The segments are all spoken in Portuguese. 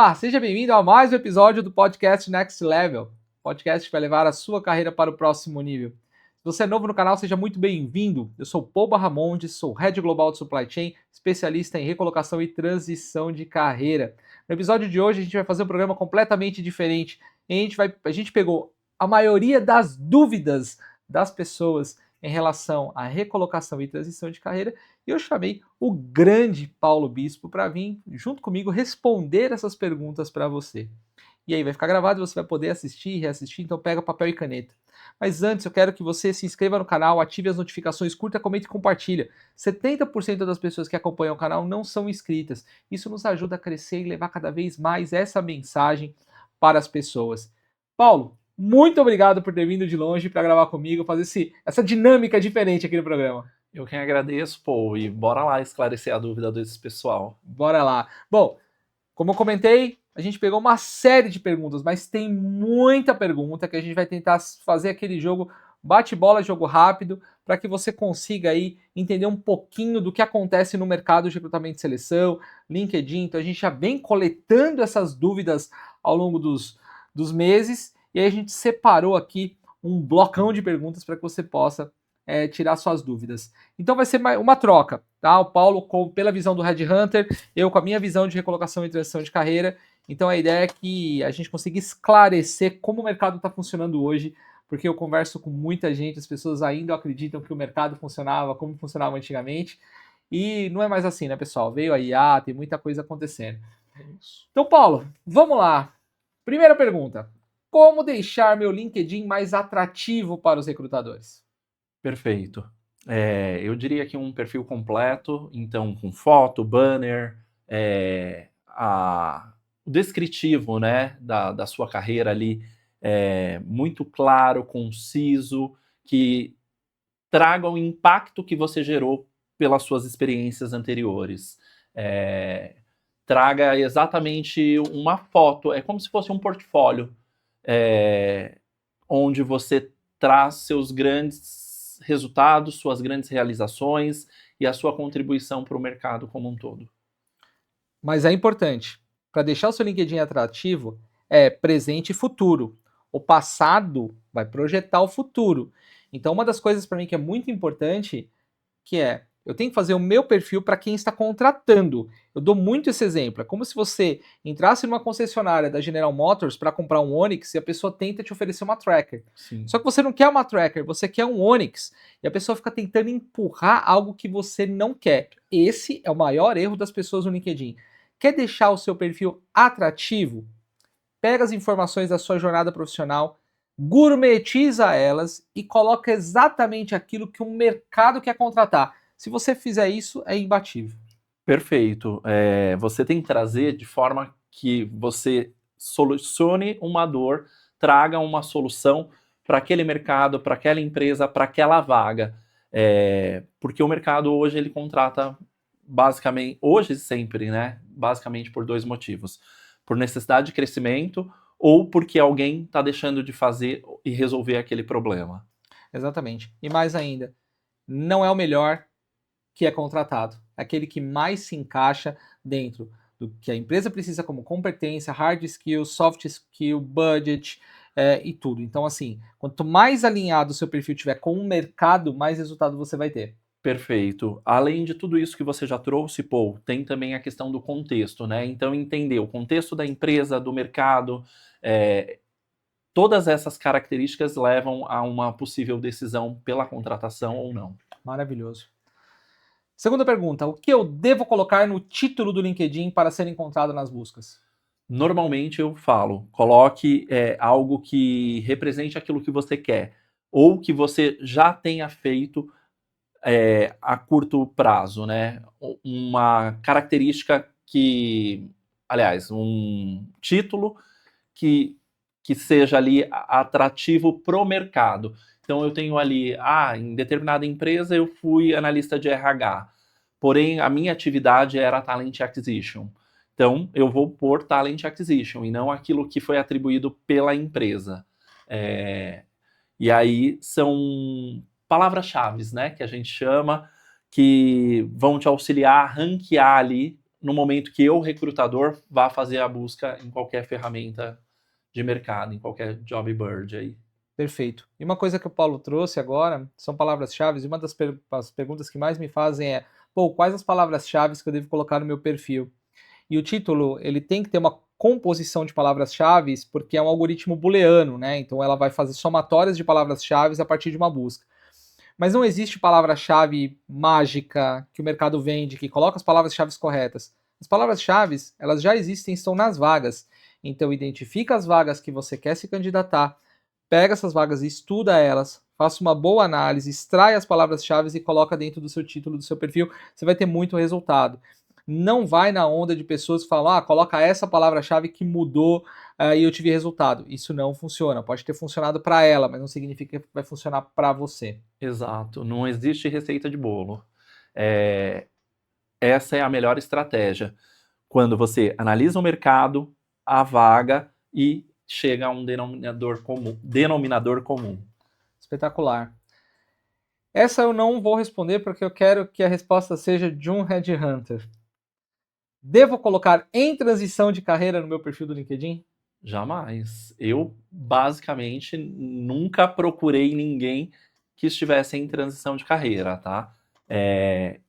Olá, seja bem-vindo a mais um episódio do podcast Next Level, podcast que vai levar a sua carreira para o próximo nível. Se você é novo no canal, seja muito bem-vindo. Eu sou Paul Barramondes, sou Head Global de Supply Chain, especialista em recolocação e transição de carreira. No episódio de hoje, a gente vai fazer um programa completamente diferente. A gente pegou a maioria das dúvidas das pessoas em relação à recolocação e transição de carreira e eu chamei o grande Paulo Bispo para vir junto comigo responder essas perguntas para você. E aí vai ficar gravado e você vai poder assistir e reassistir, então pega papel e caneta. Mas antes eu quero que você se inscreva no canal, ative as notificações, curta, comente e compartilha. 70% das pessoas que acompanham o canal não são inscritas. Isso nos ajuda a crescer e levar cada vez mais essa mensagem para as pessoas. Paulo, muito obrigado por ter vindo de longe para gravar comigo, fazer essa dinâmica diferente aqui no programa. Eu quem agradeço, pô, e bora lá esclarecer a dúvida desse pessoal. Bora lá. Bom, como eu comentei, a gente pegou uma série de perguntas, mas tem muita pergunta que a gente vai tentar fazer aquele jogo bate-bola, jogo rápido, para que você consiga aí entender um pouquinho do que acontece no mercado de recrutamento e seleção, LinkedIn. Então a gente já vem coletando essas dúvidas ao longo dos meses e aí a gente separou aqui um blocão de perguntas para que você possa tirar suas dúvidas. Então vai ser uma troca, tá? O Paulo pela visão do Red Hunter, eu com a minha visão de recolocação e transição de carreira. Então a ideia é que a gente consiga esclarecer como o mercado está funcionando hoje, porque eu converso com muita gente, as pessoas ainda acreditam que o mercado funcionava como funcionava antigamente, e não é mais assim, né, pessoal? Veio a IA, tem muita coisa acontecendo. Então, Paulo, vamos lá. Primeira pergunta: como deixar meu LinkedIn mais atrativo para os recrutadores? Perfeito. Eu diria que um perfil completo, então com foto, banner, o descritivo, né, da sua carreira ali, muito claro, conciso, que traga o impacto que você gerou pelas suas experiências anteriores. Traga exatamente uma foto, é como se fosse um portfólio, onde você traz seus grandes resultados, suas grandes realizações e a sua contribuição para o mercado como um todo. Mas é importante, para deixar o seu LinkedIn atrativo, é presente e futuro. O passado vai projetar o futuro. Então, uma das coisas para mim que é muito importante, que é, eu tenho que fazer o meu perfil para quem está contratando. Eu dou muito esse exemplo. É como se você entrasse numa concessionária da General Motors para comprar um Onix e a pessoa tenta te oferecer uma Tracker. Sim. Só que você não quer uma Tracker, você quer um Onix. E a pessoa fica tentando empurrar algo que você não quer. Esse é o maior erro das pessoas no LinkedIn. Quer deixar o seu perfil atrativo? Pega as informações da sua jornada profissional, gourmetiza elas e coloca exatamente aquilo que o mercado quer contratar. Se você fizer isso, é imbatível. Perfeito. Você tem que trazer de forma que você solucione uma dor, traga uma solução para aquele mercado, para aquela empresa, para aquela vaga. Porque o mercado hoje ele contrata basicamente, hoje sempre, né? Basicamente por dois motivos: por necessidade de crescimento ou porque alguém está deixando de fazer e resolver aquele problema. Exatamente. E mais ainda, não é o melhor que é contratado. É aquele que mais se encaixa dentro do que a empresa precisa como competência, hard skill, soft skill, budget e tudo. Então, assim, quanto mais alinhado o seu perfil tiver com o mercado, mais resultado você vai ter. Perfeito. Além de tudo isso que você já trouxe, Paul, tem também a questão do contexto, né? Então, entender o contexto da empresa, do mercado, todas essas características levam a uma possível decisão pela contratação ou não. Maravilhoso. Segunda pergunta: o que eu devo colocar no título do LinkedIn para ser encontrado nas buscas? Normalmente eu falo, coloque algo que represente aquilo que você quer, ou que você já tenha feito a curto prazo, né? Uma característica que, aliás, um título que seja ali atrativo pro mercado. Então eu tenho ali, em determinada empresa eu fui analista de RH, porém a minha atividade era Talent Acquisition. Então eu vou pôr Talent Acquisition e não aquilo que foi atribuído pela empresa. E aí são palavras-chave, né, que a gente chama, que vão te auxiliar a ranquear ali no momento que eu, recrutador, vá fazer a busca em qualquer ferramenta de mercado, em qualquer job board aí. Perfeito. E uma coisa que o Paulo trouxe agora são palavras-chave, e uma das as perguntas que mais me fazem é, pô, quais as palavras-chave que eu devo colocar no meu perfil? E o título, ele tem que ter uma composição de palavras-chave, porque é um algoritmo booleano, né? Então ela vai fazer somatórias de palavras-chave a partir de uma busca. Mas não existe palavra-chave mágica que o mercado vende, que coloca as palavras-chave corretas. As palavras-chave, elas já existem, estão nas vagas. Então identifica as vagas que você quer se candidatar, pega essas vagas e estuda elas, faça uma boa análise, extrai as palavras-chave e coloca dentro do seu título, do seu perfil, você vai ter muito resultado. Não vai na onda de pessoas que falam, coloca essa palavra-chave que mudou e eu tive resultado. Isso não funciona. Pode ter funcionado para ela, mas não significa que vai funcionar para você. Exato, não existe receita de bolo. Essa é a melhor estratégia. Quando você analisa o mercado, a vaga e chega a um denominador comum. Espetacular. Essa eu não vou responder porque eu quero que a resposta seja de um headhunter. Devo colocar em transição de carreira no meu perfil do LinkedIn? Jamais. Eu, basicamente, nunca procurei ninguém que estivesse em transição de carreira, tá?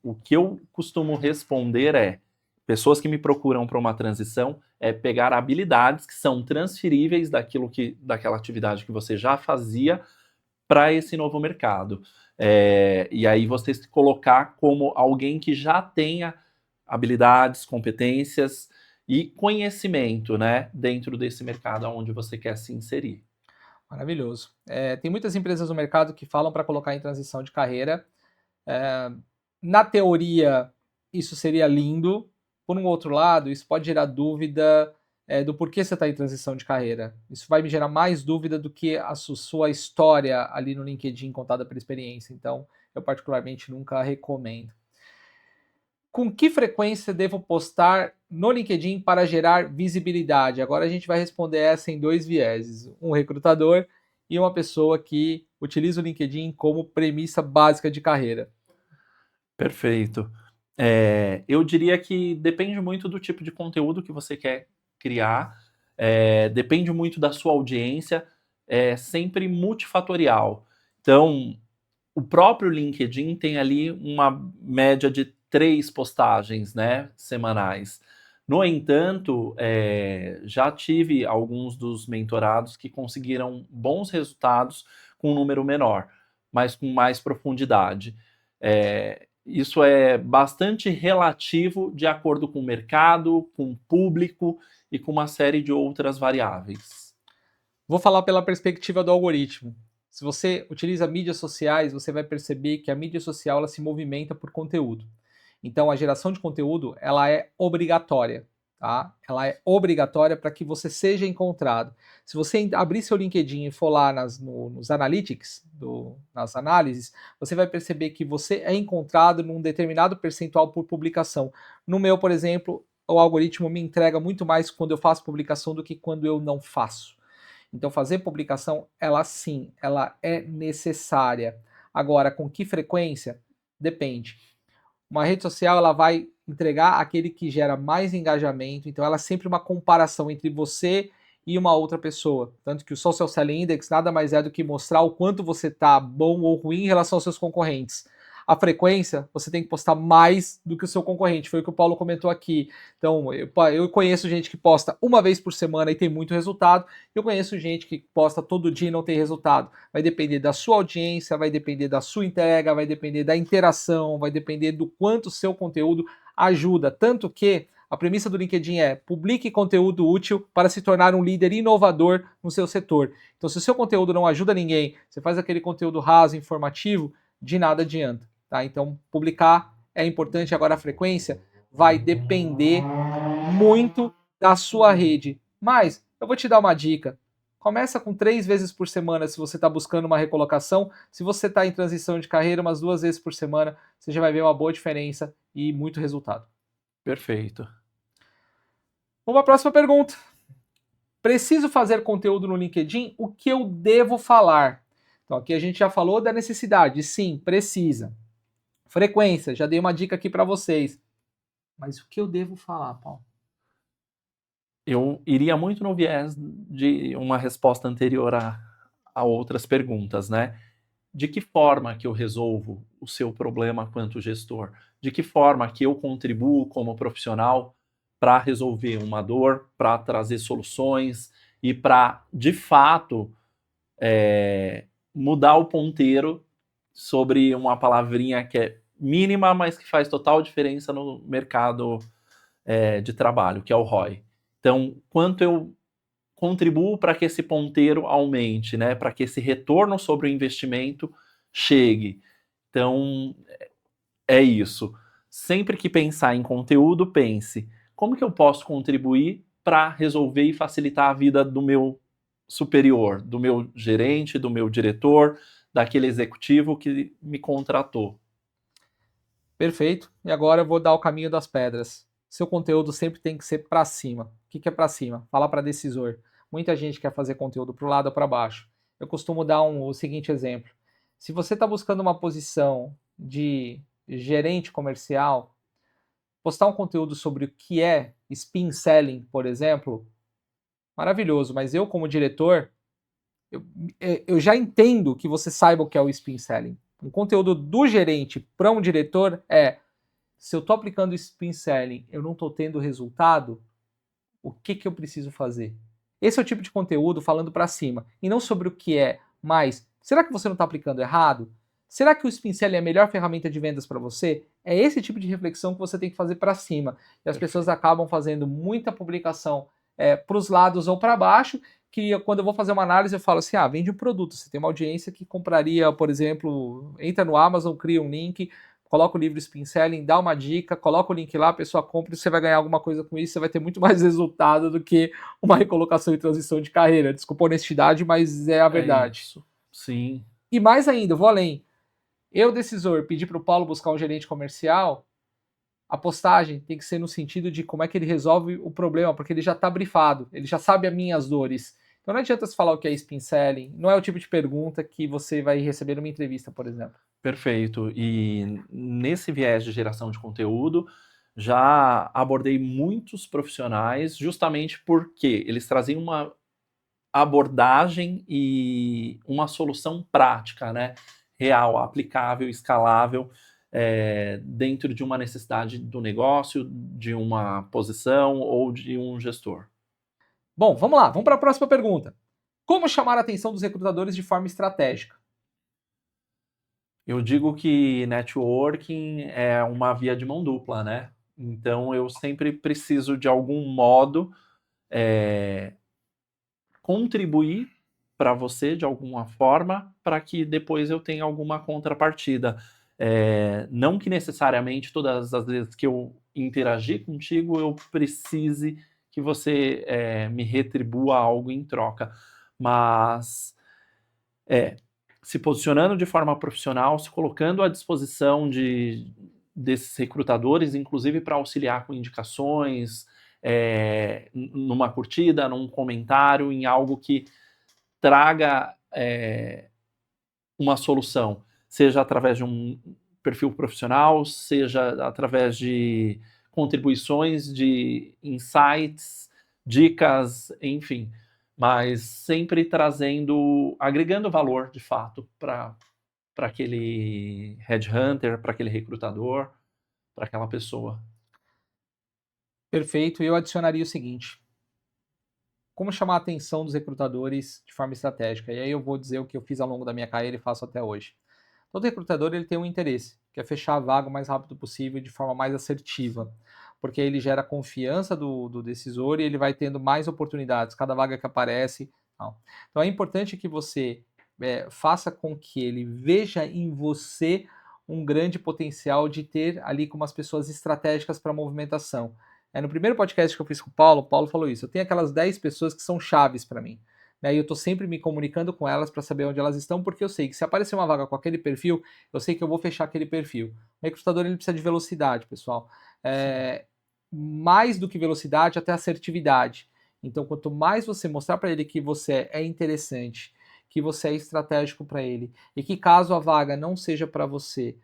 O que eu costumo responder é, pessoas que me procuram para uma transição, é pegar habilidades que são transferíveis daquela atividade que você já fazia para esse novo mercado. E aí você se colocar como alguém que já tenha habilidades, competências e conhecimento, né, dentro desse mercado onde você quer se inserir. Maravilhoso. Tem muitas empresas no mercado que falam para colocar em transição de carreira. Na teoria, isso seria lindo. Por um outro lado, isso pode gerar dúvida do porquê você está em transição de carreira. Isso vai me gerar mais dúvida do que a sua história ali no LinkedIn contada pela experiência. Então, eu particularmente nunca recomendo. Com que frequência devo postar no LinkedIn para gerar visibilidade? Agora a gente vai responder essa em dois vieses: um recrutador e uma pessoa que utiliza o LinkedIn como premissa básica de carreira. Perfeito. Eu diria que depende muito do tipo de conteúdo que você quer criar, depende muito da sua audiência, é sempre multifatorial. Então, o próprio LinkedIn tem ali uma média de 3 postagens, né, semanais. No entanto, já tive alguns dos mentorados que conseguiram bons resultados com um número menor, mas com mais profundidade. Isso é bastante relativo de acordo com o mercado, com o público e com uma série de outras variáveis. Vou falar pela perspectiva do algoritmo. Se você utiliza mídias sociais, você vai perceber que a mídia social ela se movimenta por conteúdo. Então, a geração de conteúdo ela é obrigatória, tá? Ela é obrigatória para que você seja encontrado. Se você abrir seu LinkedIn e for lá nos analytics, nas análises, você vai perceber que você é encontrado num determinado percentual por publicação. No meu, por exemplo, o algoritmo me entrega muito mais quando eu faço publicação do que quando eu não faço. Então, fazer publicação, ela sim, ela é necessária. Agora, com que frequência? Depende. Uma rede social, ela vai entregar aquele que gera mais engajamento, então ela é sempre uma comparação entre você e uma outra pessoa. Tanto que o Social Selling Index nada mais é do que mostrar o quanto você está bom ou ruim em relação aos seus concorrentes. A frequência, você tem que postar mais do que o seu concorrente. Foi o que o Paulo comentou aqui. Então, eu conheço gente que posta uma vez por semana e tem muito resultado. Eu conheço gente que posta todo dia e não tem resultado. Vai depender da sua audiência, vai depender da sua entrega, vai depender da interação, vai depender do quanto o seu conteúdo ajuda. Tanto que a premissa do LinkedIn é publique conteúdo útil para se tornar um líder inovador no seu setor. Então, se o seu conteúdo não ajuda ninguém, você faz aquele conteúdo raso, informativo, de nada adianta. Tá? Então, publicar é importante. Agora, a frequência vai depender muito da sua rede. Mas eu vou te dar uma dica. Começa com 3 vezes por semana se você está buscando uma recolocação. Se você está em transição de carreira, umas 2 vezes por semana, você já vai ver uma boa diferença e muito resultado. Perfeito. Uma próxima pergunta. Preciso fazer conteúdo no LinkedIn? O que eu devo falar? Então, aqui a gente já falou da necessidade. Sim, precisa. Frequência, já dei uma dica aqui para vocês. Mas o que eu devo falar, Paulo? Eu iria muito no viés de uma resposta anterior a outras perguntas, né? De que forma que eu resolvo o seu problema quanto gestor? De que forma que eu contribuo como profissional para resolver uma dor, para trazer soluções e para, de fato, mudar o ponteiro sobre uma palavrinha que é mínima, mas que faz total diferença no mercado de trabalho, que é o ROI. Então, quanto eu contribuo para que esse ponteiro aumente, né? Para que esse retorno sobre o investimento chegue. Então, é isso. Sempre que pensar em conteúdo, pense como que eu posso contribuir para resolver e facilitar a vida do meu superior, do meu gerente, do meu diretor, daquele executivo que me contratou. Perfeito. E agora eu vou dar o caminho das pedras. Seu conteúdo sempre tem que ser para cima. O que é para cima? Fala para decisor. Muita gente quer fazer conteúdo para o lado ou para baixo. Eu costumo dar o seguinte exemplo. Se você está buscando uma posição de gerente comercial, postar um conteúdo sobre o que é spin selling, por exemplo, maravilhoso. Mas eu, como diretor, eu, eu já entendo que você saiba o que é o spin selling. Um conteúdo do gerente para um diretor é: se eu estou aplicando spin selling, eu não estou tendo resultado, o que eu preciso fazer? Esse é o tipo de conteúdo falando para cima, e não sobre o que é, mas será que você não está aplicando errado? Será que o spin selling é a melhor ferramenta de vendas para você? É esse tipo de reflexão que você tem que fazer para cima. E as pessoas Perfeito. acabam fazendo muita publicação para os lados ou para baixo, que quando eu vou fazer uma análise eu falo assim, vende um produto, você tem uma audiência que compraria, por exemplo, entra no Amazon, cria um link, coloca o livro Spin Selling, dá uma dica, coloca o link lá, a pessoa compra e você vai ganhar alguma coisa com isso, você vai ter muito mais resultado do que uma recolocação e transição de carreira. Desculpa a honestidade, mas é a É verdade. isso. Sim. E mais ainda, eu vou além. Eu, decisor, pedi para o Paulo buscar um gerente comercial, a postagem tem que ser no sentido de como é que ele resolve o problema, porque ele já está brifado, ele já sabe as minhas dores. Então não adianta você falar o que é spin selling, não é o tipo de pergunta que você vai receber numa entrevista, por exemplo. Perfeito. E nesse viés de geração de conteúdo, já abordei muitos profissionais justamente porque eles traziam uma abordagem e uma solução prática, né? Real, aplicável, escalável, dentro de uma necessidade do negócio, de uma posição ou de um gestor. Bom, vamos lá, vamos para a próxima pergunta. Como chamar a atenção dos recrutadores de forma estratégica? Eu digo que networking é uma via de mão dupla, né? Então eu sempre preciso de algum modo contribuir para você de alguma forma, para que depois eu tenha alguma contrapartida. Não que necessariamente todas as vezes que eu interagir contigo eu precise que você me retribua algo em troca, mas se posicionando de forma profissional, se colocando à disposição desses recrutadores, inclusive para auxiliar com indicações, numa curtida, num comentário, em algo que traga uma solução, seja através de um perfil profissional, seja através de contribuições, de insights, dicas, enfim, mas sempre trazendo, agregando valor de fato para aquele headhunter, para aquele recrutador, para aquela pessoa. Perfeito, e eu adicionaria o seguinte: como chamar a atenção dos recrutadores de forma estratégica? E aí eu vou dizer o que eu fiz ao longo da minha carreira e faço até hoje. Todo recrutador ele tem um interesse, que é fechar a vaga o mais rápido possível de forma mais assertiva, porque ele gera confiança do decisor e ele vai tendo mais oportunidades, cada vaga que aparece. Não. Então é importante que você faça com que ele veja em você um grande potencial de ter ali como as pessoas estratégicas para a movimentação. No primeiro podcast que eu fiz com o Paulo falou isso. Eu tenho aquelas 10 pessoas que são chaves para mim. E eu estou sempre me comunicando com elas para saber onde elas estão, porque eu sei que se aparecer uma vaga com aquele perfil, eu sei que eu vou fechar aquele perfil. O recrutador ele precisa de velocidade, pessoal. Mais do que velocidade, até assertividade. Então, quanto mais você mostrar para ele que você é interessante, que você é estratégico para ele, e que caso a vaga não seja para você,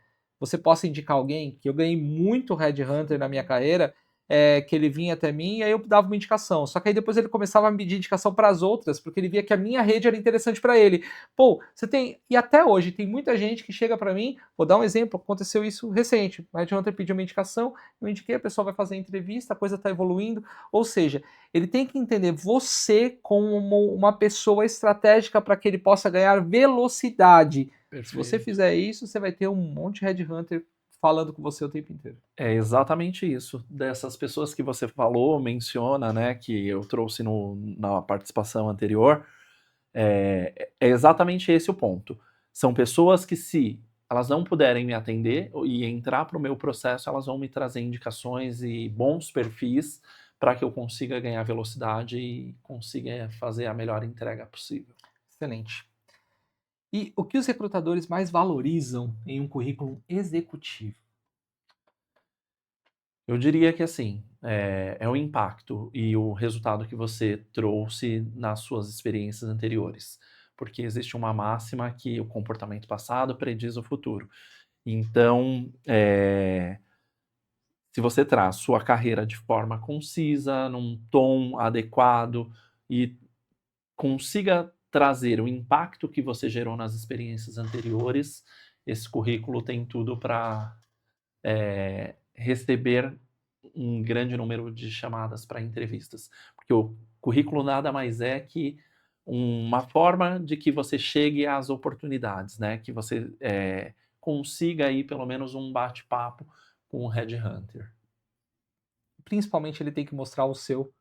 você possa indicar alguém, que eu ganhei muito headhunter na minha carreira, que ele vinha até mim e aí eu dava uma indicação. Só que aí depois ele começava a me pedir indicação para as outras, porque ele via que a minha rede era interessante para ele. Pô, você tem. E até hoje tem muita gente que chega para mim, vou dar um exemplo, aconteceu isso recente. O headhunter pediu uma indicação, eu indiquei, a pessoa vai fazer a entrevista, a coisa está evoluindo. Ou seja, ele tem que entender você como uma pessoa estratégica para que ele possa ganhar velocidade. Perfeito. Se você fizer isso, você vai ter um monte de headhunter falando com você o tempo inteiro. É exatamente isso. Dessas pessoas que você falou, menciona, né, que eu trouxe na participação anterior, é exatamente esse o ponto. São pessoas que, se elas não puderem me atender e entrar para o meu processo, elas vão me trazer indicações e bons perfis para que eu consiga ganhar velocidade e consiga fazer a melhor entrega possível. Excelente. E o que os recrutadores mais valorizam em um currículo executivo? Eu diria que assim, é o impacto e o resultado que você trouxe nas suas experiências anteriores. Porque existe uma máxima que o comportamento passado prediz o futuro. Então, se você traz sua carreira de forma concisa, num tom adequado e consiga trazer o impacto que você gerou nas experiências anteriores, esse currículo tem tudo para receber um grande número de chamadas para entrevistas. Porque o currículo nada mais é que uma forma de que você chegue às oportunidades, né? Que você consiga aí pelo menos um bate-papo com o headhunter. Principalmente ele tem que mostrar o seu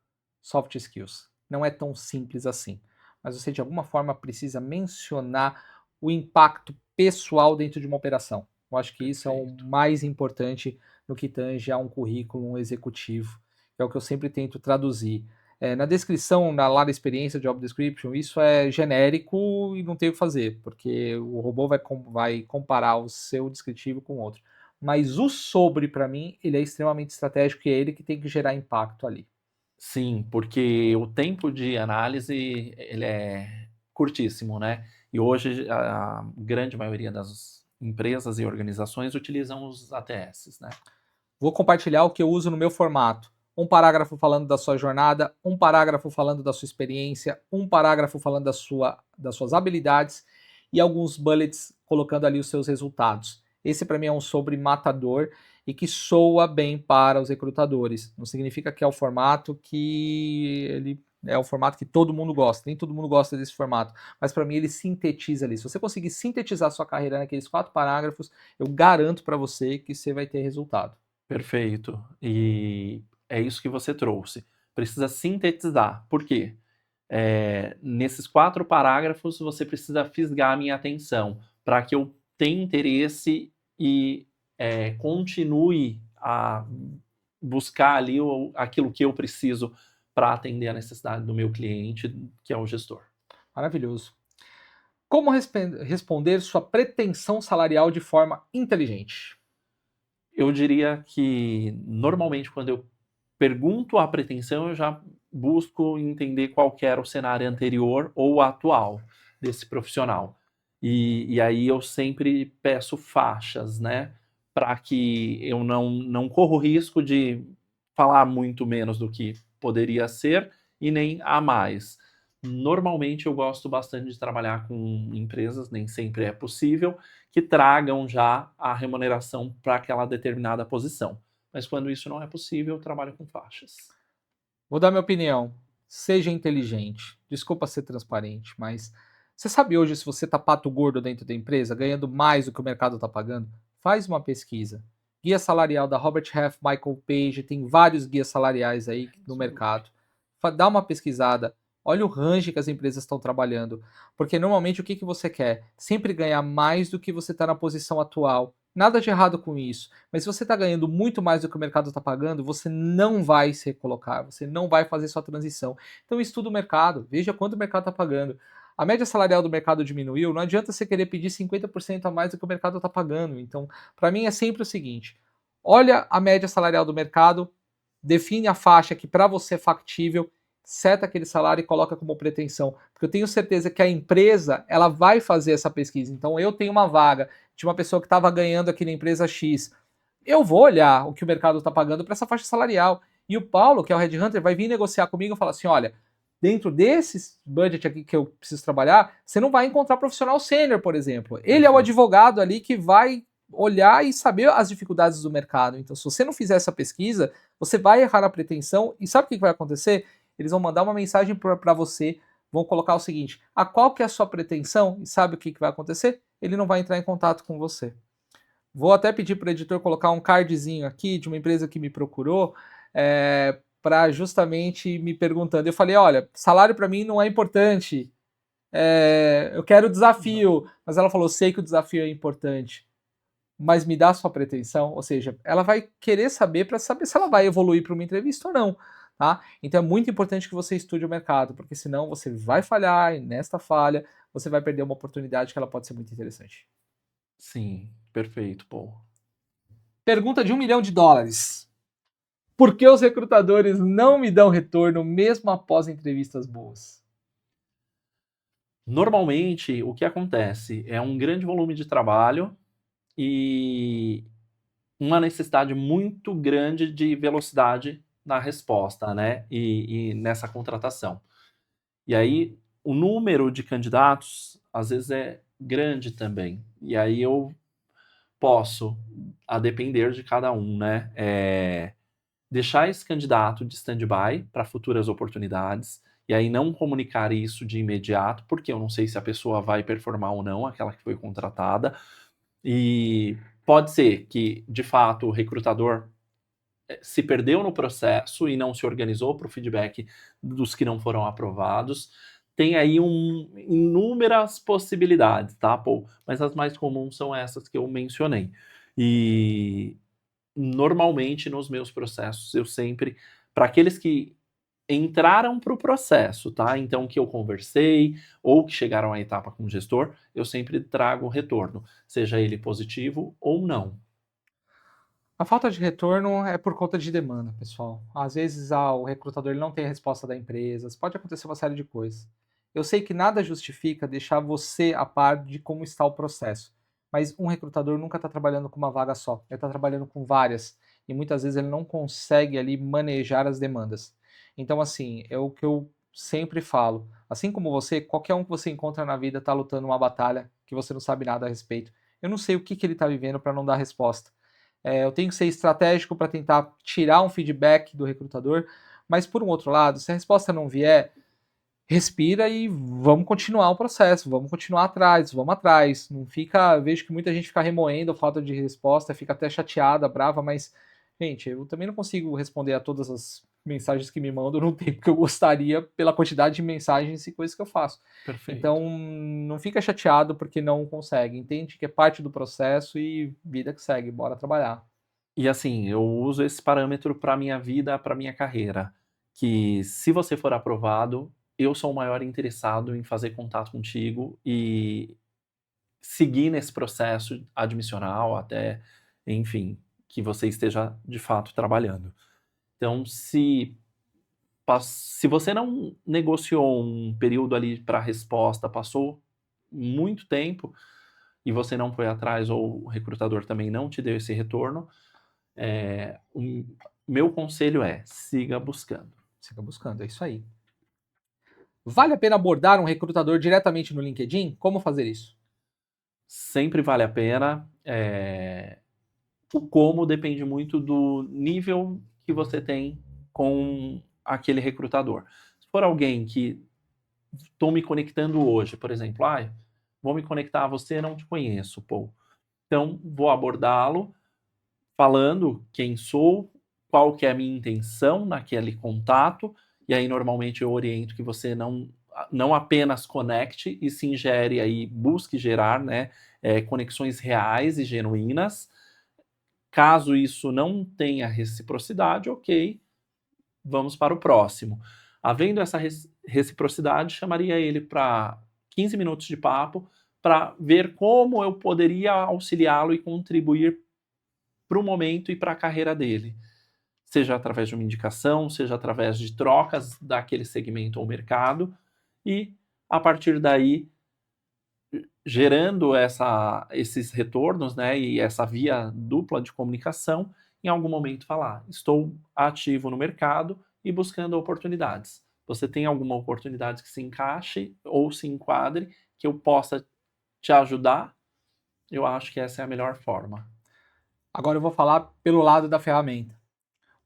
soft skills. Não é tão simples assim. Mas você de alguma forma precisa mencionar o impacto pessoal dentro de uma operação. Eu acho que isso é o mais importante no que tange a um currículo, um executivo, que é o que eu sempre tento traduzir. Na descrição, lá da experiência, job description, isso é genérico e não tem o que fazer, porque o robô vai comparar o seu descritivo com o outro. Mas o sobre, para mim, ele é extremamente estratégico e é ele que tem que gerar impacto ali. Sim, porque o tempo de análise ele é curtíssimo, né? E hoje a grande maioria das empresas e organizações utilizam os ATS, né? Vou compartilhar o que eu uso no meu formato. Um parágrafo falando da sua jornada, um parágrafo falando da sua experiência, um parágrafo falando das suas habilidades e alguns bullets colocando ali os seus resultados. Esse para mim é um sobre matador e que soa bem para os recrutadores. Não significa que é o formato que ele é o formato que todo mundo gosta. Nem todo mundo gosta desse formato, mas para mim ele sintetiza ali. Se você conseguir sintetizar a sua carreira naqueles 4 parágrafos, eu garanto para você que você vai ter resultado. Perfeito. E é isso que você trouxe. Precisa sintetizar. Por quê? Nesses 4 parágrafos, você precisa fisgar a minha atenção para que eu tenha interesse e continue a buscar ali aquilo que eu preciso para atender a necessidade do meu cliente, que é o gestor. Maravilhoso. Como responder sua pretensão salarial de forma inteligente? Eu diria que, normalmente, quando eu pergunto a pretensão, eu já busco entender qual que era o cenário anterior ou atual desse profissional. E aí eu sempre peço faixas, né? Para que eu não corra o risco de falar muito menos do que poderia ser e nem a mais. Normalmente eu gosto bastante de trabalhar com empresas, nem sempre é possível, que tragam já a remuneração para aquela determinada posição. Mas quando isso não é possível, eu trabalho com faixas. Vou dar minha opinião. Seja inteligente. Desculpa ser transparente, mas você sabe hoje se você tá pato gordo dentro da empresa, ganhando mais do que o mercado está pagando? Faz uma pesquisa. Guia salarial da Robert Half, Michael Page, tem vários guias salariais aí no mercado. Dá uma pesquisada. Olha o range que as empresas estão trabalhando. Porque normalmente o que você quer? Sempre ganhar mais do que você está na posição atual. Nada de errado com isso. Mas se você está ganhando muito mais do que o mercado está pagando, você não vai se recolocar, você não vai fazer sua transição. Então estuda o mercado, veja quanto o mercado está pagando. A média salarial do mercado diminuiu, não adianta você querer pedir 50% a mais do que o mercado está pagando. Então, para mim é sempre o seguinte: olha a média salarial do mercado, define a faixa que para você é factível seta aquele salário e coloca como pretensão, porque eu tenho certeza que a empresa ela vai fazer essa pesquisa. Então eu tenho uma vaga de uma pessoa que estava ganhando aqui na empresa X, eu vou olhar o que o mercado está pagando para essa faixa salarial. E o Paulo, que é o headhunter, vai vir negociar comigo e falar assim: olha, dentro desse budget aqui que eu preciso trabalhar, você não vai encontrar profissional sênior, por exemplo. Ele é o advogado ali que vai olhar e saber as dificuldades do mercado. Então, se você não fizer essa pesquisa, você vai errar a pretensão. E sabe o que vai acontecer? Eles vão mandar uma mensagem para você, vão colocar o seguinte: a qual que é a sua pretensão? E sabe o que vai acontecer? Ele não vai entrar em contato com você. Vou até pedir para o editor colocar um cardzinho aqui de uma empresa que me procurou para justamente me perguntando. Eu falei, olha, salário para mim não é importante, eu quero desafio. Mas ela falou, sei que o desafio é importante, mas me dá a sua pretensão. Ou seja, ela vai querer saber para saber se ela vai evoluir para uma entrevista ou não. Tá? Então é muito importante que você estude o mercado, porque senão você vai falhar e nesta falha você vai perder uma oportunidade que ela pode ser muito interessante. Sim, perfeito, Paul. Pergunta de $1 milhão. Por que os recrutadores não me dão retorno mesmo após entrevistas boas? Normalmente, o que acontece é um grande volume de trabalho e uma necessidade muito grande de velocidade na resposta, né? E nessa contratação. E aí, o número de candidatos, às vezes, é grande também. E aí eu posso, a depender de cada um, né? Deixar esse candidato de stand-by para futuras oportunidades, e aí não comunicar isso de imediato, porque eu não sei se a pessoa vai performar ou não, aquela que foi contratada, e pode ser que, de fato, o recrutador se perdeu no processo e não se organizou para o feedback dos que não foram aprovados. Tem aí inúmeras possibilidades, tá, Paul? Mas as mais comuns são essas que eu mencionei. E normalmente nos meus processos eu sempre, para aqueles que entraram para o processo, tá? Então que eu conversei ou que chegaram à etapa com o gestor, eu sempre trago retorno, seja ele positivo ou não. A falta de retorno é por conta de demanda, pessoal. Às vezes o recrutador ele não tem a resposta da empresa, pode acontecer uma série de coisas. Eu sei que nada justifica deixar você a par de como está o processo, mas um recrutador nunca está trabalhando com uma vaga só, ele está trabalhando com várias, e muitas vezes ele não consegue ali manejar as demandas. Então, assim, é o que eu sempre falo. Assim como você, qualquer um que você encontra na vida está lutando uma batalha que você não sabe nada a respeito. Eu não sei o que ele está vivendo para não dar resposta. Eu tenho que ser estratégico para tentar tirar um feedback do recrutador, mas por um outro lado, se a resposta não vier, respira e vamos continuar o processo, vamos continuar atrás, vamos atrás. Não fica, vejo que muita gente fica remoendo a falta de resposta, fica até chateada, brava, mas, gente, eu também não consigo responder a todas as mensagens que me mandam no tempo que eu gostaria, pela quantidade de mensagens e coisas que eu faço. Perfeito. Então, não fica chateado porque não consegue. Entende que é parte do processo e vida que segue, bora trabalhar. E assim, eu uso esse parâmetro para minha vida, para minha carreira, que se você for aprovado, eu sou o maior interessado em fazer contato contigo e seguir nesse processo admissional até, enfim, que você esteja de fato trabalhando. Então, se você não negociou um período ali para resposta, passou muito tempo e você não foi atrás ou o recrutador também não te deu esse retorno, o meu conselho é siga buscando. Siga buscando, é isso aí. Vale a pena abordar um recrutador diretamente no LinkedIn? Como fazer isso? Sempre vale a pena. O como depende muito do nível que você tem com aquele recrutador. Se for alguém que estou me conectando hoje, por exemplo, vou me conectar a você, não te conheço, pô. Então, vou abordá-lo falando quem sou, qual que é a minha intenção naquele contato, e aí normalmente eu oriento que você não apenas conecte, e sim gere aí, busque gerar, né, conexões reais e genuínas. Caso isso não tenha reciprocidade, ok, vamos para o próximo. Havendo essa reciprocidade, chamaria ele para 15 minutos de papo para ver como eu poderia auxiliá-lo e contribuir para o momento e para a carreira dele. seja através de uma indicação, seja através de trocas daquele segmento ou mercado, e a partir daí, gerando esses retornos, né, e essa via dupla de comunicação, em algum momento falar, estou ativo no mercado e buscando oportunidades. Você tem alguma oportunidade que se encaixe ou se enquadre, que eu possa te ajudar? Eu acho que essa é a melhor forma. Agora eu vou falar pelo lado da ferramenta.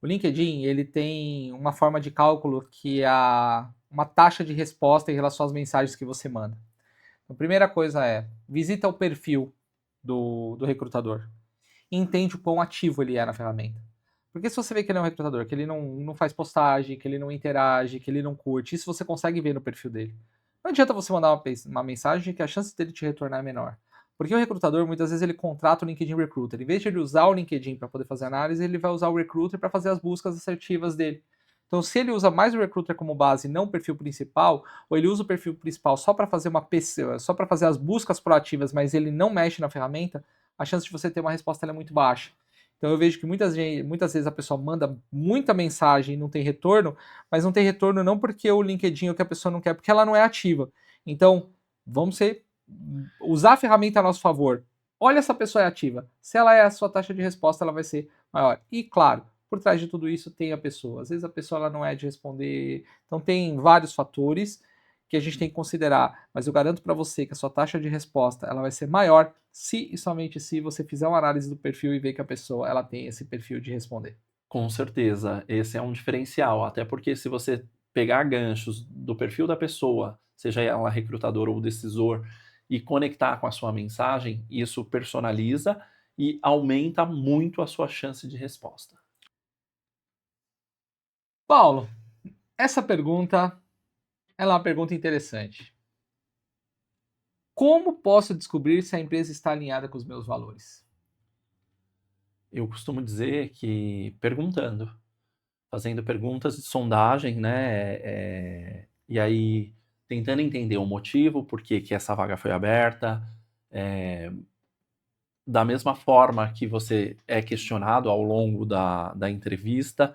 O LinkedIn, ele tem uma forma de cálculo que é uma taxa de resposta em relação às mensagens que você manda. A primeira coisa é, visita o perfil do recrutador e entende o quão ativo ele é na ferramenta. Porque se você vê que ele é um recrutador, que ele não faz postagem, que ele não interage, que ele não curte, isso você consegue ver no perfil dele. Não adianta você mandar uma mensagem que a chance dele te retornar é menor. Porque o recrutador, muitas vezes, ele contrata o LinkedIn Recruiter. Em vez de ele usar o LinkedIn para poder fazer análise, ele vai usar o Recruiter para fazer as buscas assertivas dele. Então, se ele usa mais o Recruiter como base e não o perfil principal, ou ele usa o perfil principal só para fazer só para fazer as buscas proativas, mas ele não mexe na ferramenta, a chance de você ter uma resposta é muito baixa. Então eu vejo que muitas vezes a pessoa manda muita mensagem e não tem retorno, mas não tem retorno não porque o LinkedIn ou que a pessoa não quer, porque ela não é ativa. Então, vamos usar a ferramenta a nosso favor. Olha se a pessoa é ativa. Se ela é, a sua taxa de resposta ela vai ser maior. E claro, por trás de tudo isso tem a pessoa. Às vezes a pessoa ela não é de responder. Então tem vários fatores que a gente tem que considerar, mas eu garanto para você que a sua taxa de resposta ela vai ser maior se e somente se você fizer uma análise do perfil e ver que a pessoa ela tem esse perfil de responder. Com certeza, esse é um diferencial, até porque se você pegar ganchos do perfil da pessoa, seja ela recrutador ou decisor, e conectar com a sua mensagem, isso personaliza e aumenta muito a sua chance de resposta. Paulo, essa pergunta ela é uma pergunta interessante. Como posso descobrir se a empresa está alinhada com os meus valores? Eu costumo dizer que perguntando, fazendo perguntas de sondagem, né? E aí tentando entender o motivo, por que que essa vaga foi aberta, é, da mesma forma que você é questionado ao longo da entrevista,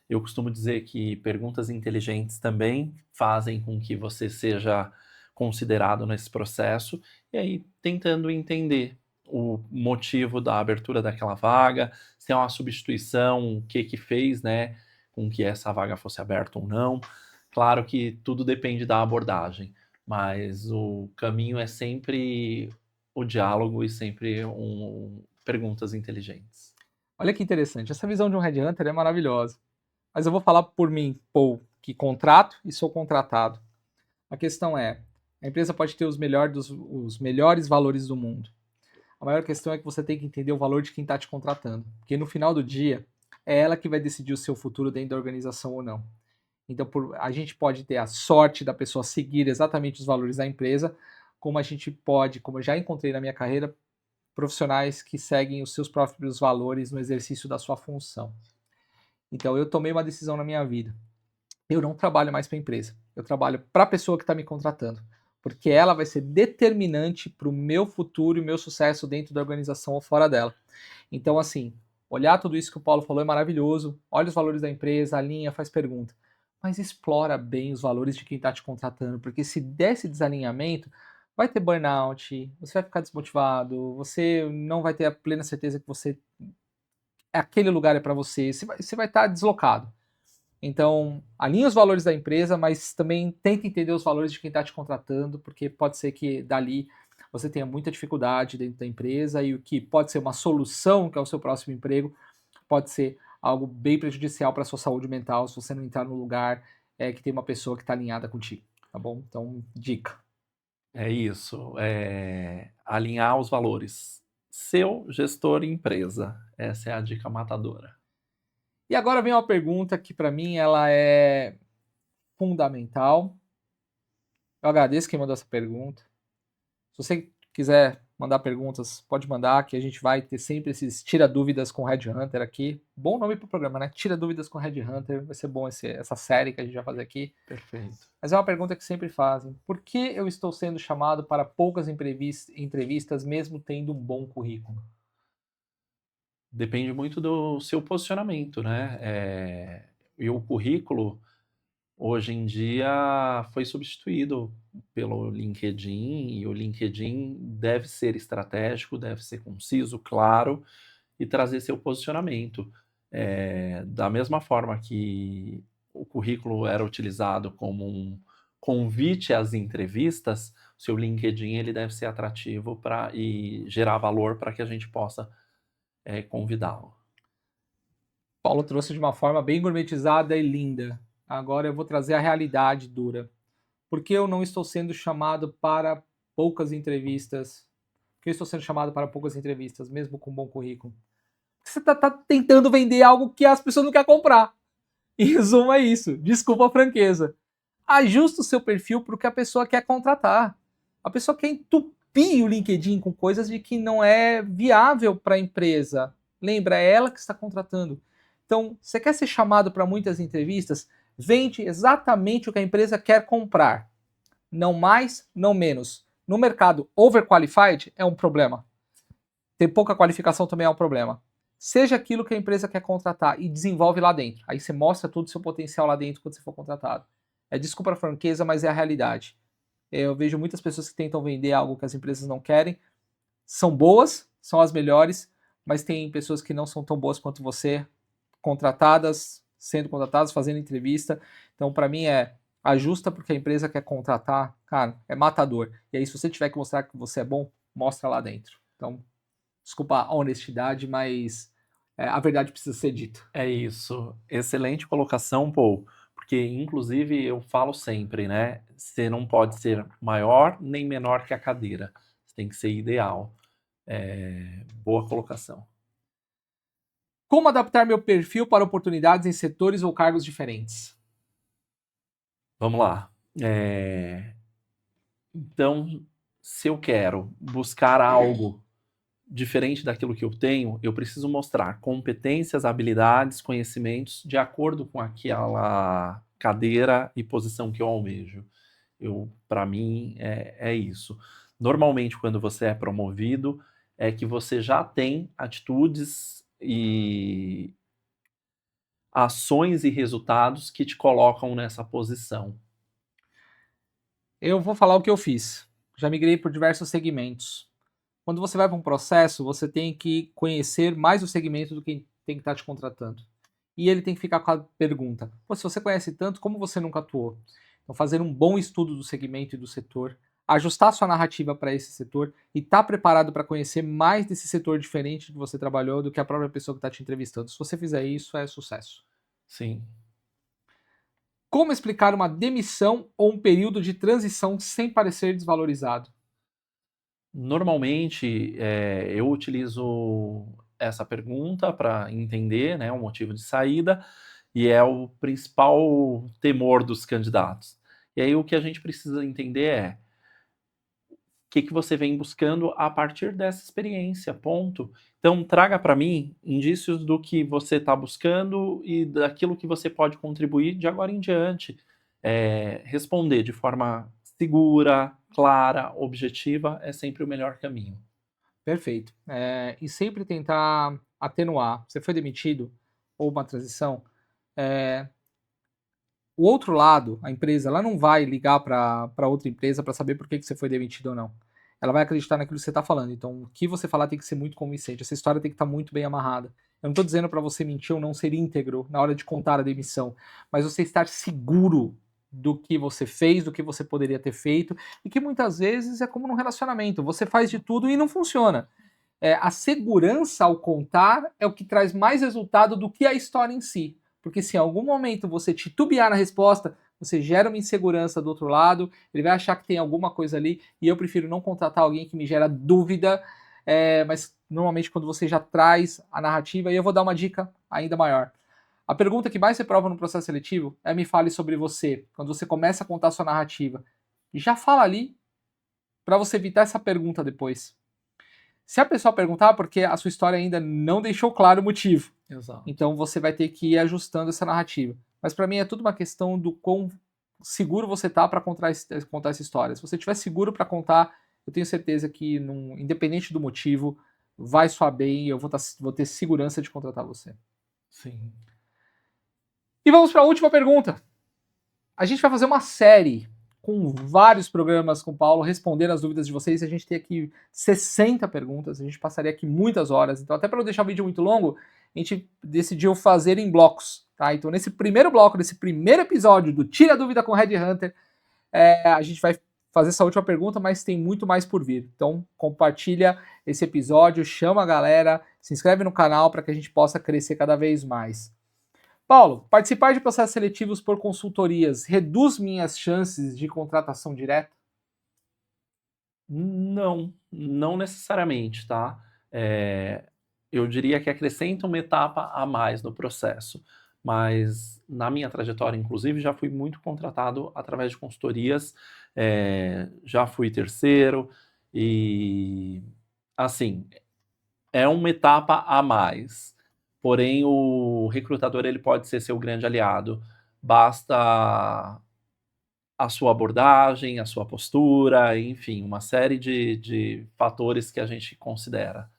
eu costumo dizer que perguntas inteligentes também fazem com que você seja considerado nesse processo, e aí tentando entender o motivo da abertura daquela vaga, se é uma substituição, o que que fez, né, com que essa vaga fosse aberta ou não. Claro que tudo depende da abordagem, mas o caminho é sempre o diálogo e sempre perguntas inteligentes. Olha que interessante, essa visão de um headhunter é maravilhosa. Mas eu vou falar por mim, Paul, que contrato e sou contratado. A questão é, a empresa pode ter os melhores valores do mundo. A maior questão é que você tem que entender o valor de quem está te contratando. Porque no final do dia, é ela que vai decidir o seu futuro dentro da organização ou não. Então, a gente pode ter a sorte da pessoa seguir exatamente os valores da empresa, como a gente pode, como eu já encontrei na minha carreira, profissionais que seguem os seus próprios valores no exercício da sua função. Então, eu tomei uma decisão na minha vida. Eu não trabalho mais para a empresa. Eu trabalho para a pessoa que está me contratando. Porque ela vai ser determinante para o meu futuro e meu sucesso dentro da organização ou fora dela. Então, assim, olhar tudo isso que o Paulo falou é maravilhoso. Olha os valores da empresa, alinha, faz pergunta. Mas explora bem os valores de quem está te contratando. Porque se der esse desalinhamento, vai ter burnout, você vai ficar desmotivado, você não vai ter a plena certeza que aquele lugar é para você, você vai estar deslocado. Então, alinhe os valores da empresa, mas também tente entender os valores de quem está te contratando, porque pode ser que dali você tenha muita dificuldade dentro da empresa e o que pode ser uma solução, que é o seu próximo emprego, pode ser algo bem prejudicial para a sua saúde mental se você não entrar no lugar que tem uma pessoa que está alinhada contigo, tá bom? Então, dica. É isso, alinhar os valores. Seu gestor empresa, essa é a dica matadora. E agora vem uma pergunta que para mim ela é fundamental. Eu agradeço quem mandou essa pergunta. Se você quiser mandar perguntas, pode mandar, que a gente vai ter sempre esses Tira Dúvidas com Red Hunter aqui. Bom nome pro programa, né? Tira Dúvidas com Red Hunter. Vai ser bom essa série que a gente vai fazer aqui. Perfeito. Mas é uma pergunta que sempre fazem. Por que eu estou sendo chamado para poucas entrevistas mesmo tendo um bom currículo? Depende muito do seu posicionamento, né? E o currículo, hoje em dia, foi substituído pelo LinkedIn, e o LinkedIn deve ser estratégico, deve ser conciso, claro, e trazer seu posicionamento. Da mesma forma que o currículo era utilizado como um convite às entrevistas, o seu LinkedIn ele deve ser atrativo e gerar valor para que a gente possa convidá-lo. Paulo trouxe de uma forma bem gourmetizada e linda. Agora eu vou trazer a realidade dura. Por que eu não estou sendo chamado para poucas entrevistas? Por que eu estou sendo chamado para poucas entrevistas, mesmo com um bom currículo? Você está tentando vender algo que as pessoas não querem comprar. Em resumo, é isso. Desculpa a franqueza. Ajusta o seu perfil para o que a pessoa quer contratar. A pessoa quer entupir o LinkedIn com coisas de que não é viável para a empresa. Lembra, é ela que está contratando. Então, você quer ser chamado para muitas entrevistas? Vende exatamente o que a empresa quer comprar. Não mais, não menos. No mercado overqualified é um problema. Ter pouca qualificação também é um problema. Seja aquilo que a empresa quer contratar e desenvolve lá dentro. Aí você mostra todo o seu potencial lá dentro quando você for contratado. Desculpa a franqueza, mas é a realidade. Eu vejo muitas pessoas que tentam vender algo que as empresas não querem. São boas, são as melhores, mas tem pessoas que não são tão boas quanto você, contratadas, sendo contratadas, fazendo entrevista. Então, para mim, ajusta porque a empresa quer contratar. Cara, é matador. E aí, se você tiver que mostrar que você é bom, mostra lá dentro. Então, desculpa a honestidade, mas a verdade precisa ser dita. É isso. Excelente colocação, Paul. Porque, inclusive, eu falo sempre, né? Você não pode ser maior nem menor que a cadeira. Você tem que ser ideal. Boa colocação. Como adaptar meu perfil para oportunidades em setores ou cargos diferentes? Vamos lá. Então, se eu quero buscar algo diferente daquilo que eu tenho, eu preciso mostrar competências, habilidades, conhecimentos de acordo com aquela cadeira e posição que eu almejo. Para mim, é isso. Normalmente, quando você é promovido, é que você já tem atitudes e ações e resultados que te colocam nessa posição. Eu vou falar o que eu fiz. Já migrei por diversos segmentos. Quando você vai para um processo, você tem que conhecer mais o segmento do que tem que estar te contratando. E ele tem que ficar com a pergunta: pô, se você conhece tanto, como você nunca atuou? Então, fazer um bom estudo do segmento e do setor, ajustar sua narrativa para esse setor e estar preparado para conhecer mais desse setor diferente que você trabalhou do que a própria pessoa que está te entrevistando. Se você fizer isso, é sucesso. Sim. Como explicar uma demissão ou um período de transição sem parecer desvalorizado? Normalmente, eu utilizo essa pergunta para entender, né, o motivo de saída, e é o principal temor dos candidatos. E aí o que a gente precisa entender é o que você vem buscando a partir dessa experiência, ponto. Então, traga para mim indícios do que você está buscando e daquilo que você pode contribuir de agora em diante. Responder de forma segura, clara, objetiva é sempre o melhor caminho. Perfeito. E sempre tentar atenuar. Você foi demitido ou uma transição, o outro lado, a empresa, ela não vai ligar para outra empresa para saber por que você foi demitido ou não. Ela vai acreditar naquilo que você está falando. Então, o que você falar tem que ser muito convincente. Essa história tem que estar muito bem amarrada. Eu não estou dizendo para você mentir ou não ser íntegro na hora de contar a demissão, mas você estar seguro do que você fez, do que você poderia ter feito, e que muitas vezes é como num relacionamento. Você faz de tudo e não funciona. A segurança ao contar é o que traz mais resultado do que a história em si. Porque se em algum momento você titubear na resposta, você gera uma insegurança do outro lado, ele vai achar que tem alguma coisa ali, e eu prefiro não contratar alguém que me gera dúvida, mas normalmente quando você já traz a narrativa, e eu vou dar uma dica ainda maior. A pergunta que mais se prova no processo seletivo é: me fale sobre você. Quando você começa a contar a sua narrativa, já fala ali para você evitar essa pergunta depois. Se a pessoa perguntar, porque a sua história ainda não deixou claro o motivo. Exato. Então você vai ter que ir ajustando essa narrativa. Mas para mim é tudo uma questão do quão seguro você tá para contar essa história. Se você estiver seguro para contar, eu tenho certeza que, independente do motivo, vai soar bem e eu vou ter segurança de contratar você. Sim. E vamos para a última pergunta. A gente vai fazer uma série com vários programas com o Paulo, respondendo as dúvidas de vocês. A gente tem aqui 60 perguntas, a gente passaria aqui muitas horas. Então, até para não deixar o vídeo muito longo, a gente decidiu fazer em blocos. Tá? Então, nesse primeiro bloco, nesse primeiro episódio do Tira a Dúvida com Red Hunter, a gente vai fazer essa última pergunta, mas tem muito mais por vir. Então, compartilha esse episódio, chama a galera, se inscreve no canal para que a gente possa crescer cada vez mais. Paulo, participar de processos seletivos por consultorias reduz minhas chances de contratação direta? Não necessariamente, tá? Eu diria que acrescenta uma etapa a mais no processo, mas na minha trajetória, inclusive, já fui muito contratado através de consultorias, já fui terceiro e, assim, é uma etapa a mais. Porém, o recrutador ele pode ser seu grande aliado. Basta a sua abordagem, a sua postura, enfim, uma série de fatores que a gente considera.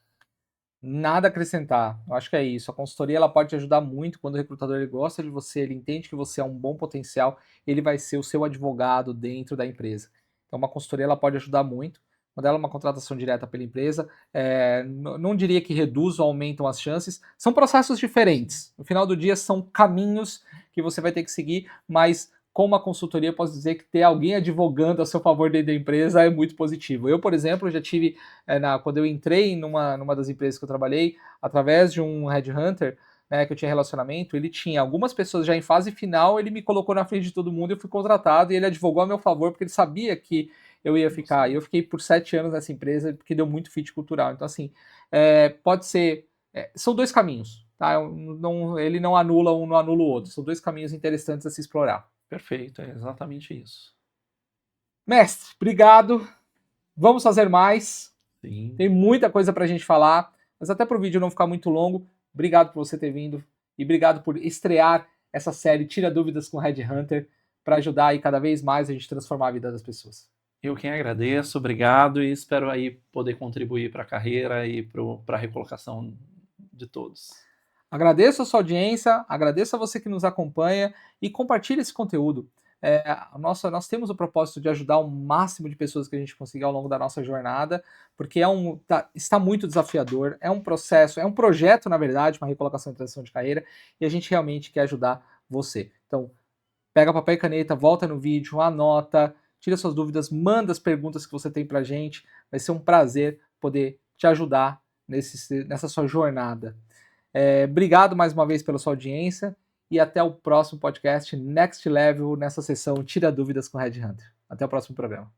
Nada a acrescentar. Eu acho que é isso. A consultoria ela pode te ajudar muito quando o recrutador ele gosta de você, ele entende que você é um bom potencial, ele vai ser o seu advogado dentro da empresa. Então, uma consultoria ela pode ajudar muito. Quando ela é uma contratação direta pela empresa, não diria que reduz ou aumentam as chances. São processos diferentes. No final do dia, são caminhos que você vai ter que seguir, mas com uma consultoria, eu posso dizer que ter alguém advogando a seu favor dentro da empresa é muito positivo. Eu, por exemplo, já tive, quando eu entrei numa das empresas que eu trabalhei, através de um headhunter, né, que eu tinha relacionamento, ele tinha algumas pessoas já em fase final, ele me colocou na frente de todo mundo, eu fui contratado e ele advogou a meu favor, porque ele sabia que eu ia ficar. E eu fiquei por 7 anos nessa empresa, porque deu muito fit cultural. Então, assim, pode ser... são dois caminhos, tá? Ele não anula um, não anula o outro. São dois caminhos interessantes a se explorar. Perfeito, é exatamente isso. Mestre, obrigado. Vamos fazer mais. Sim. Tem muita coisa pra gente falar, mas até pro vídeo não ficar muito longo, obrigado por você ter vindo e obrigado por estrear essa série Tira Dúvidas com Red Hunter para ajudar aí cada vez mais a gente transformar a vida das pessoas. Eu quem agradeço, obrigado e espero aí poder contribuir para a carreira e para a recolocação de todos. Agradeço a sua audiência, agradeço a você que nos acompanha e compartilhe esse conteúdo. Nós temos o propósito de ajudar o máximo de pessoas que a gente conseguir ao longo da nossa jornada, porque está muito desafiador, é um processo, é um projeto, na verdade, uma recolocação e transição de carreira, e a gente realmente quer ajudar você. Então, pega papel e caneta, volta no vídeo, anota, tira suas dúvidas, manda as perguntas que você tem pra gente, vai ser um prazer poder te ajudar nessa sua jornada. Obrigado mais uma vez pela sua audiência e até o próximo podcast Next Level nessa sessão Tira Dúvidas com Red Hunter. Até o próximo programa.